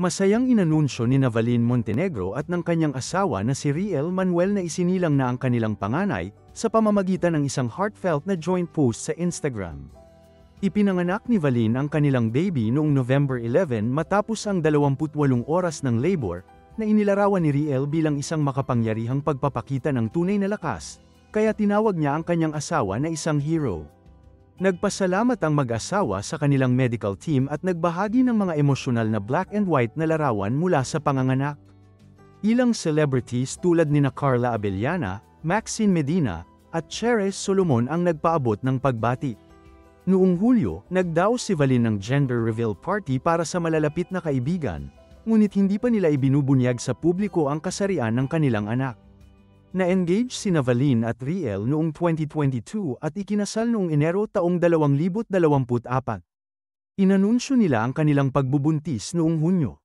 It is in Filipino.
Masayang inanunsyo ni Navalin Montenegro at ng kanyang asawa na si Riel Manuel na isinilang na ang kanilang panganay, sa pamamagitan ng isang heartfelt na joint post sa Instagram. Ipinanganak ni Valin ang kanilang baby noong November 11 matapos ang 28 oras ng labor, na inilarawan ni Riel bilang isang makapangyarihang pagpapakita ng tunay na lakas, kaya tinawag niya ang kanyang asawa na isang hero. Nagpasalamat ang mag-asawa sa kanilang medical team at nagbahagi ng mga emosyonal na black and white na larawan mula sa panganganak. Ilang celebrities tulad nina Carla Abellana, Maxine Medina, at Cherez Solomon ang nagpaabot ng pagbati. Noong Hulyo, nagdaos si Valin ng gender reveal party para sa malalapit na kaibigan, ngunit hindi pa nila ibinubunyag sa publiko ang kasarian ng kanilang anak. Na-engage sina Valin at Riel noong 2022 at ikinasal noong Enero taong 2024. Inanunsyo nila ang kanilang pagbubuntis noong Hunyo.